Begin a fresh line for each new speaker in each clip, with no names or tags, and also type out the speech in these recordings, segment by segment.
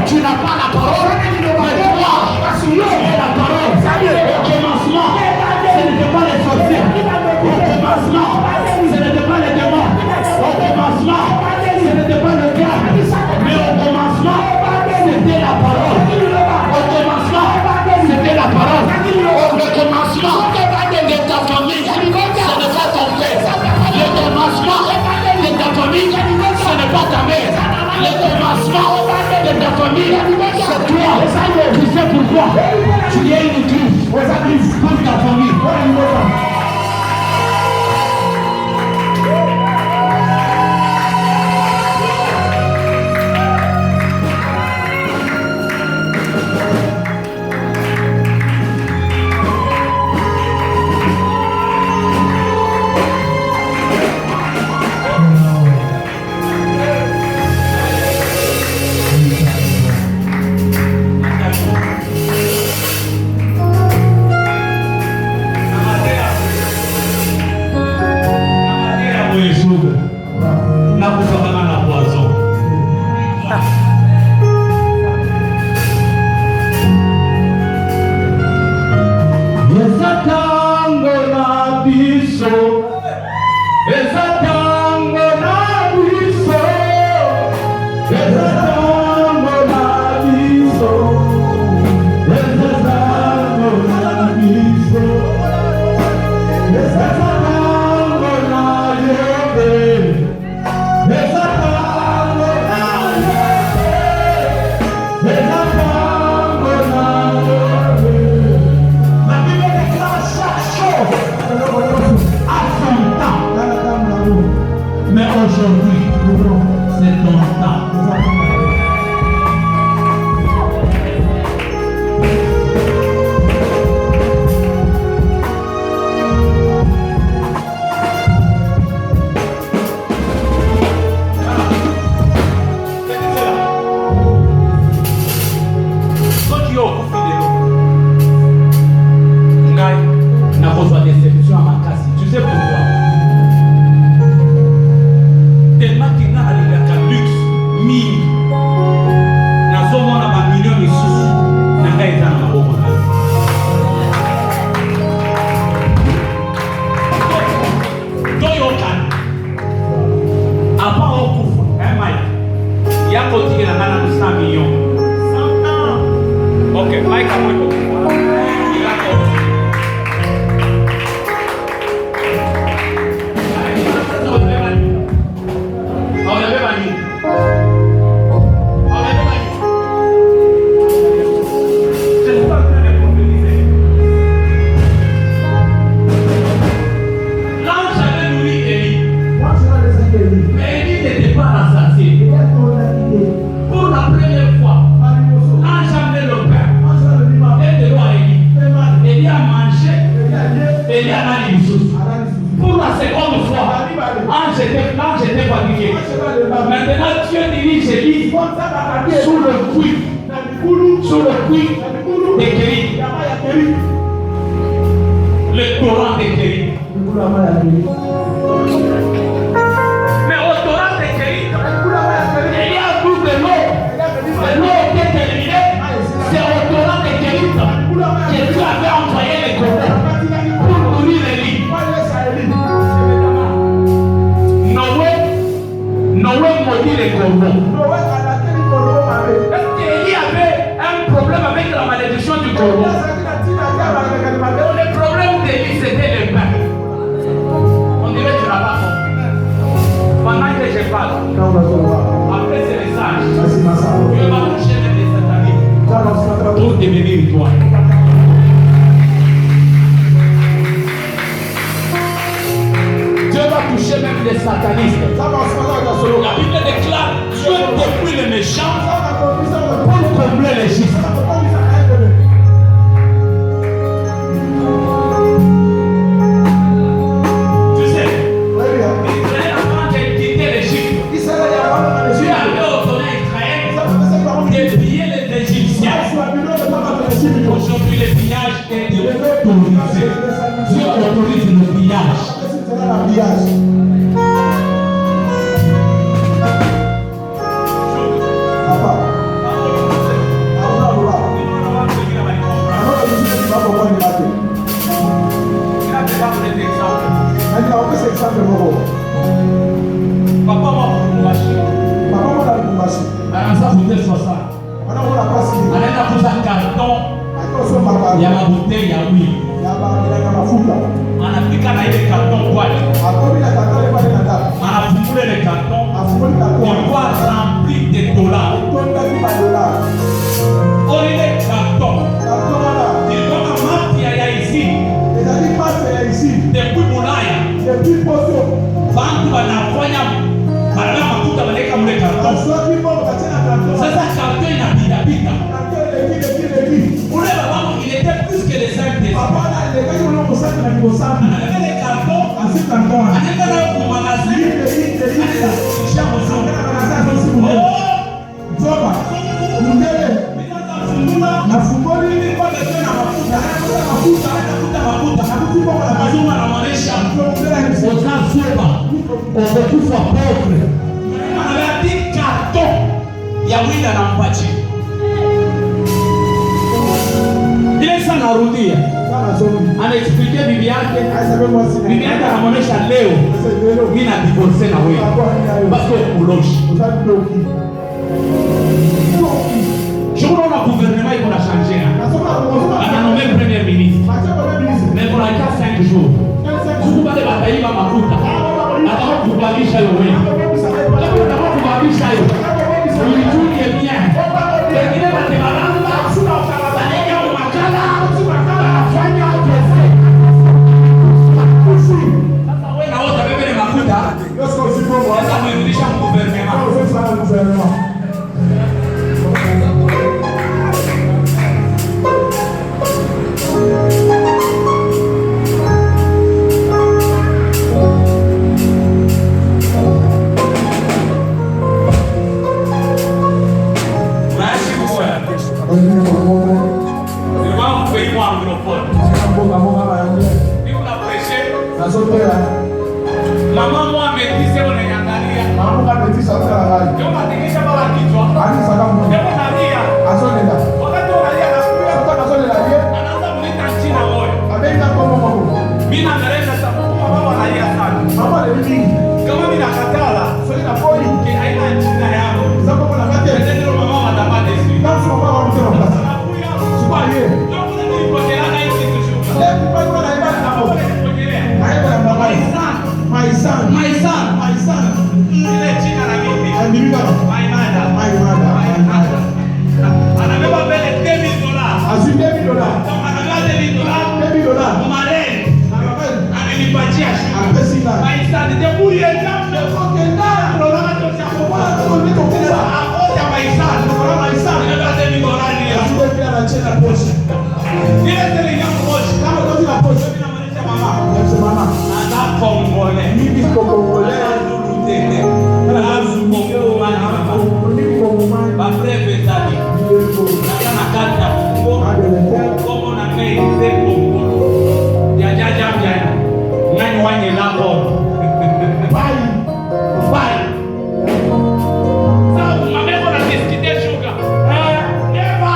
Tu n'as pas la parole, mais toi, tu es la parole. Au commencement, ce n'était pas les sorciers. Au commencement, ce n'était pas les démons. Au commencement, ce n'était pas le diable. Mais au commencement, c'était la parole. Au commencement, c'était la parole. Au commencement de ta famille, ce n'est pas ton père. Le commencement de ta famille, ce n'est pas ta mère. Le commencement de ta famille, c'est toi. Tu sais pourquoi? Tu es une église pour ta famille. Dieu autorise le pillage.
Papa m'a anaenda kuuza karton ya mabuteille ya wili, anapika na ile karton kwale, anafungula ile karton ilikuwa rempli de dollars. Ile karton ilikuwa na mafia ya ici depuis Bulaya, bantu banafanya banana makuta baleka mule karton. Sasa karton inapita ule babangu, il était plus que les 5 des les cartons, anaenda nayo kwa magazini, anaenda mzungu na fungoli ili kwa tena mafuta mazungu anamaanisha
Utasema umekufa pauvre.
Anabaki karton ya wili anampatia ile sana, arudia anaexplikia bibi yake. Bibi yake anamuonesha leo mimi na divorce na wewe parce que uloshi shughuli na gouvernement iko na changer, ananome premier ministre mais pour la 5 jours kuku bale bataiba makuta atakubalisha wewe, atakubalisha wewe ulijulie bien wengine batebalanga banenya umakala banafanya pesa. Sasa wewe na wote bebele makuta sasa mrudisha gouvernement. Mama mwa ametise unaniangalia. Mama ametisa unaniangalia. Kama tikisha baba kichwa. Hadi sasa mtu. Kama nalia. Asonenda. Wakati unalia na kulia kutoka asonenda yeye. Anaanza kuleta china moyo. Ameenda kwa mama. Mimi naangalia sababu mama analia sana. Mama ni nini? Kama mimi nakatala, sasa na poli ke haina china yangu. Sababu kuna kati ya ndio mama atapata hivi. Basi mama wa mtoto basi. Anakuja. Chukua yeye. Ndio kuna nilipotelea na hizi tushuka. Leo kwa kuna ibada hapo. My son. Ile jina la mimi. My mother. Anabeba mbele $10,000. $10,000. Anabeba $10,000. Mmareni. Amenipatia shule. My son, deburi example. Okenda. Ndio cha kwa akoja my son. Anabeba $10,000 ni asiye pia anacheza pochi. Ile tele yangu pochi. Kama ndio na pochi mimi namwonyesha mama. Mama. Kongole. Mimi Kongole. Tete. Ba breve tadi. Na kata Kongo. Kongo na mei de Kongo. Ya nani wanye labo. Bye. Sababu mameko na diskite sugar. Eva.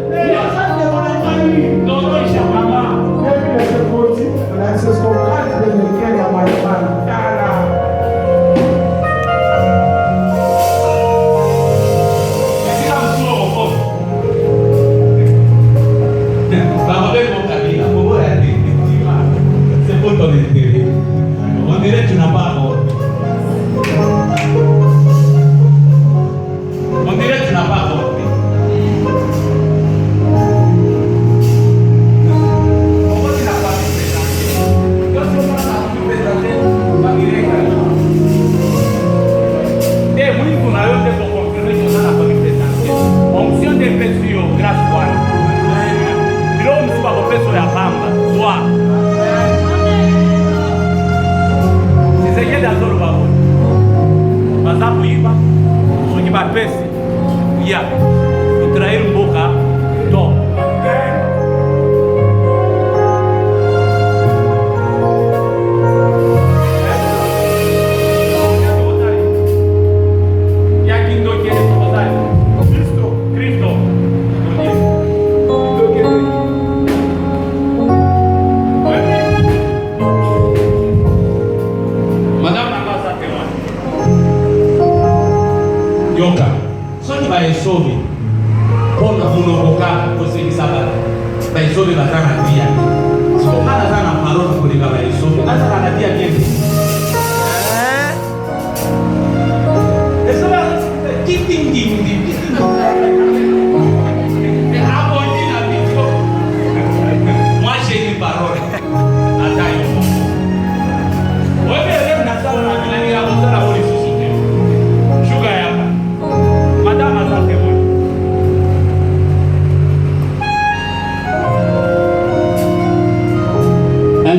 Ndio sasa wanafanya. Ndio isha mama. Mimi na support na support Baba, vengo camina, por favor,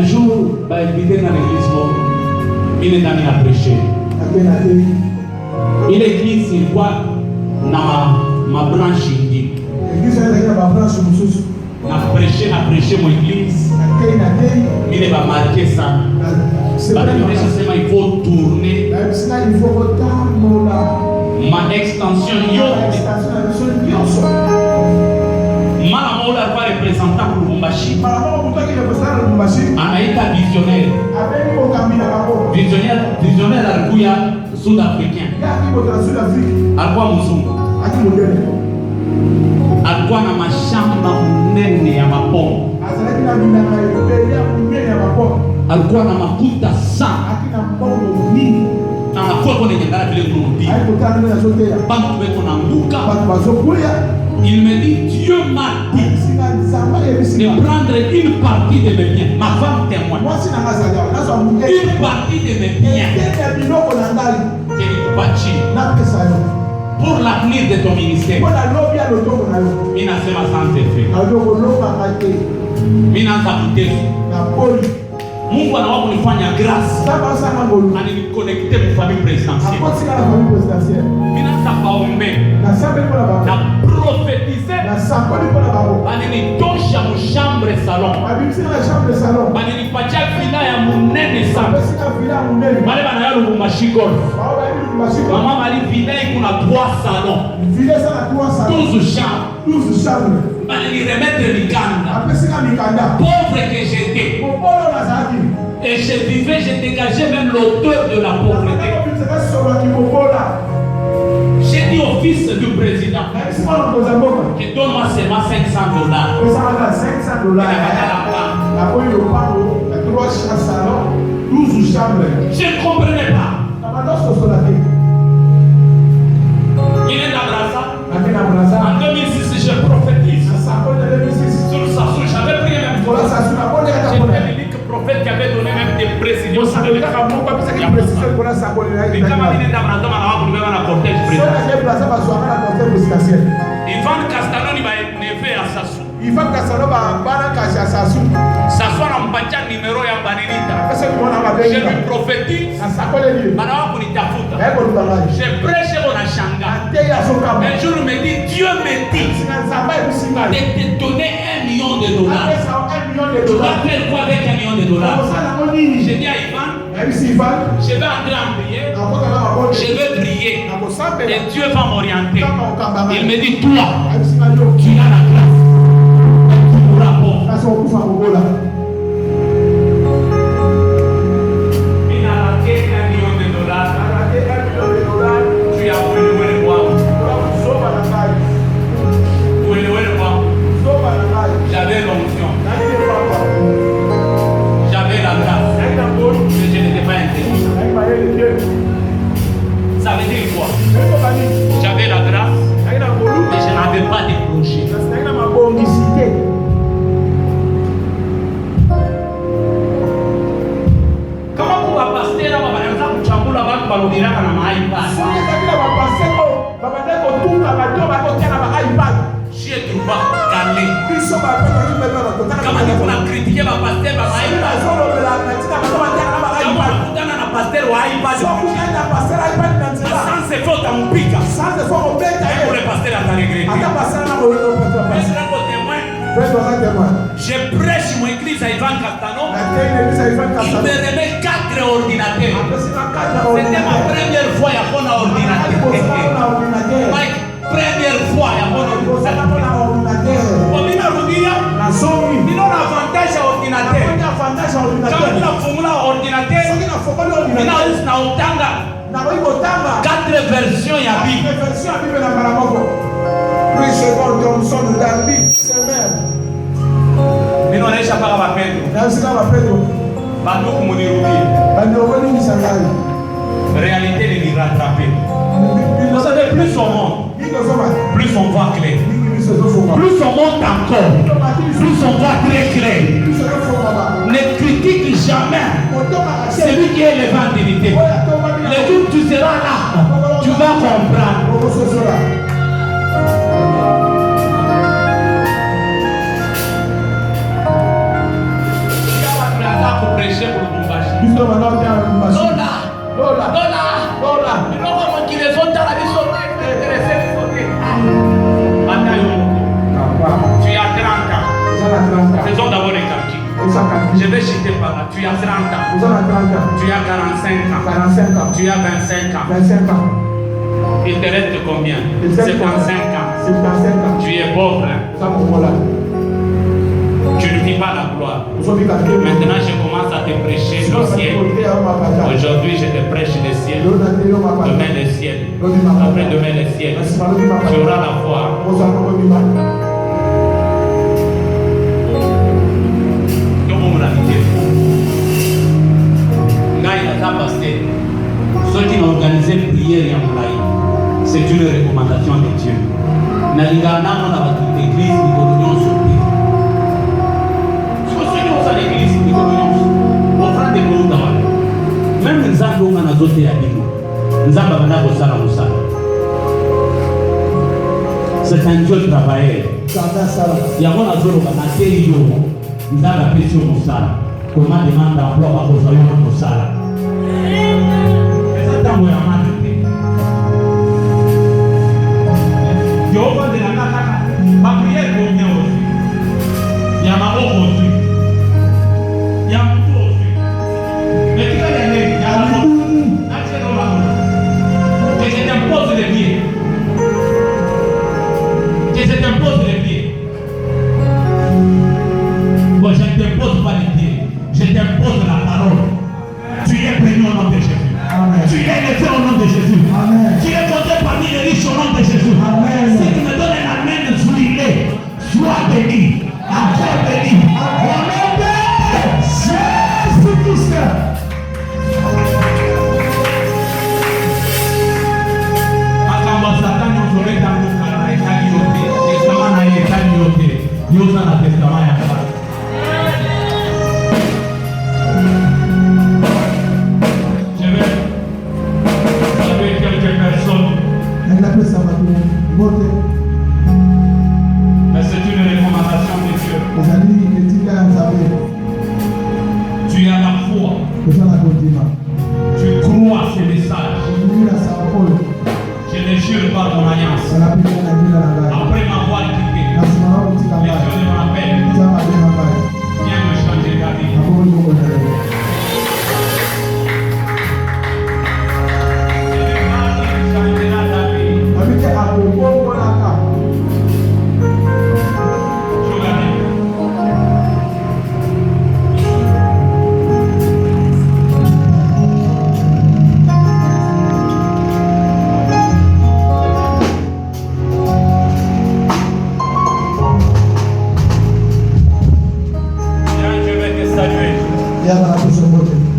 un jour, bah, invité dans l'église, il est allé à prêcher. Il église, il voit dans ma branche indique. Na prêché mon église. Il va marquer ça. Il faut tourner ma extension. Malamola va représentant pour Lubumbashi. Anaïta visionnaire. Visionnaire alikuya sud-africain. Alikuwa mzungu. Alikuwa na mashamba mnene ya mapomo. Alikuwa na makuta sana. Na anakuwa kwenye nyangara vile kurudi. Bantu weko na nguka. Il me dit, Dieu m'a dit de prendre une partie de mes biens. Ma femme témoin. Une partie de mes biens. Pour l'avenir de ton ministère. Mina sema sante fe. Mina nzakutezu. Mungu anawapo nifanya grâce. Ananikonekte kwa famille présidentielle. Mina sabaombe. Na prophétiser. Ananitosha mu chambre salon. Ananipatia villa ya munene sana. Wale banaya Lubumbashi golf. Maman m'a dit villa kuna 3 salons. 12 chambres. Anani remettre mikanda. Pauvre que j'étais. Et je vivais, je dégageais même l'odeur de la pauvreté. J'ai dit au fils du président, que donne-moi seulement $500. Je ne comprenais pas. Il est dans Braza. En 2006, je prophétise. Sur Sassou, j'avais pris même pour j'étais l'unique prophète qui avait donné même des précisions. Mais comme il est dans Braza, on va la cortège présidentiel. Ivan Castalon, il va être nevé à Sassou. Ivan Castalon va à Sassou. Sassou a un petit numéro à Banenita. Je lui prophétise. Je prêche mon achanga. Un jour, il me dit, Dieu me dit de te donner $1 million. Tu vas faire quoi avec $1 million? J'ai dit à Ivan, je vais entrer en prière. Je vais prier. Et Dieu va m'orienter. Il me dit, toi, tu as la grâce. Tu pourras pas. Il a raté $1 million. Tu as voulu le voir. J'avais l'onction. J'avais la grâce. Mais je n'étais pas intelligent. Ça veut dire quoi? J'avais la grâce, mais je n'avais pas de projet. Comment pour un pasteur, j'ai trouvé calé. Kama niko na critiquer ba pasteur ba iPad. Kama nakutana na pasteur wa iPad. Sans effort tampika. Sans effort obeta. Pour le pasteur ataregretter. Ata pasteur na boyo pasteur. Est-ce que vous témoin? Je prêche mon église à Ivan Castano. Il me remet 4 ordinateurs. C'était ma première fois à mon ordinateur. Première fois à mon ordinateur. Il a l'avantage à ordinateur. Quand il a formulé ordinateur, il a 4 versions à la Bible. Mais non, on n'est pas à Pedro. Bandou Mouniroubi. Réalité de l'y rattraper. Vous savez, plus on monte, plus on voit clair. Plus on monte encore, plus on voit très clair. Ne critique jamais celui qui est élevé en dignité. Le jour où tu seras là, tu vas comprendre.
Jusqu'à maintenant, tu as une machine.
Lola. Tu as 30 ans. Faisons d'abord les calculs. Je vais chuter par là. Tu as 30 ans. Tu as 45 ans. Tu as 25 ans. Il te reste combien? 75 ans. Tu es pauvre. Hein? Tu ne vis pas la gloire. Maintenant, je commence à te prêcher le ciel. Aujourd'hui, je te prêche le ciel. Demain, le ciel. Après demain, le ciel. Tu auras la foi. Ceux qui ont organisé prière en Braille, c'est une recommandation de Dieu. Même les gens qui ont azoté à nous, c'est un Dieu travailleur. Il y a un azolo qui a été nous avons appelé sur Moussala. Comment demande d'emploi à Moussala? C'est un moyen de Jéhovah de la Naka, ma prière combien aussi? Il y a ma eau aussi. Il y a mon tour aussi. Mais tu vas y aller, il y a la eau. Que je t'impose les pieds. Que je t'impose les pieds. Bon, je ne t'impose pas les pieds. Je t'impose la parole. Tu es béni au nom de Jésus. Amen. Tu es élevé au nom de Jésus. Amen. Tu es compté parmi les riches au nom de Jésus. Amen. Si tu me donnes un amen souligné, sois béni. Encore béni. Amen. Jésus-Christ. Mais c'est une recommandation de Dieu. Tu as la foi. Tu crois à ces messages. Je les jure par mon alliance. Après m'avoir quitté, les gens me rappellent. Viens me changer ta vie.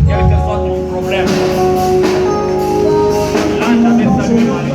Quel que soit ton problème, là j'avais salué Marie.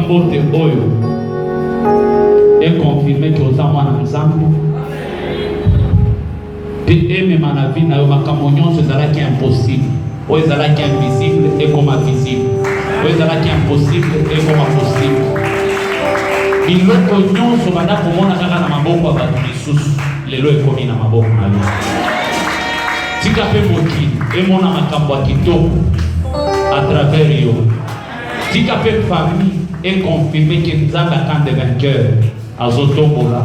mbote oyo et confirmer que oza mwana nzambe pe emema na vie na yo makambo nyonso ezalaki impossible oyo ezalaki invisible ekoma visible oyo ezalaki impossible ekoma possible
biloko nyonso banda komona kaka na maboko ya bato lisusu lelo ekomi na maboko na yo. Tika mpe mokili emona makambo ya kitoko à travers yo. Tika mpe famille econfirme ke nzambe akande vainqueur azotombola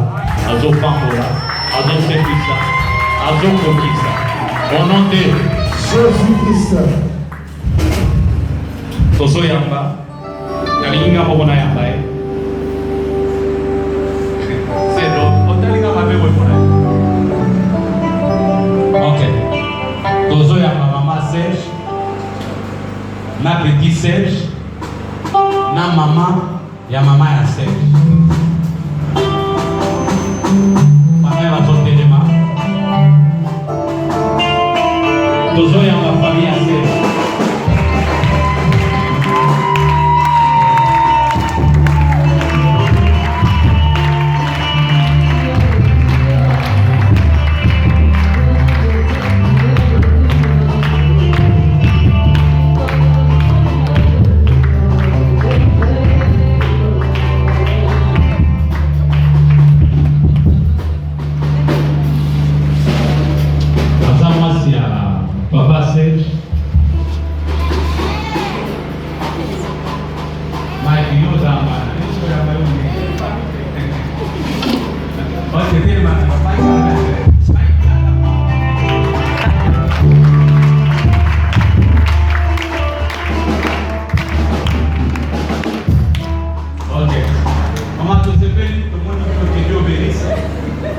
azopambola azosepisa azokokisa au nom de Jésus-Christ. Tozoyamba kalinga moko na yamba ye sedo otalinga mabe boy pona. Ok, tozoyamba mama Serge na petit Serge na mama ya mama ya Serge mama ya bazotelema tozoyamba famille ya Serge. Papa Serge,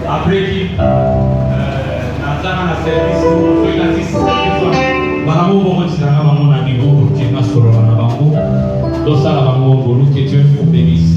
après qui na service so ila tisi bango bongo tizanga bango na niveau tina solo na bango tosala bango ngolu que Dieu vous bénisse.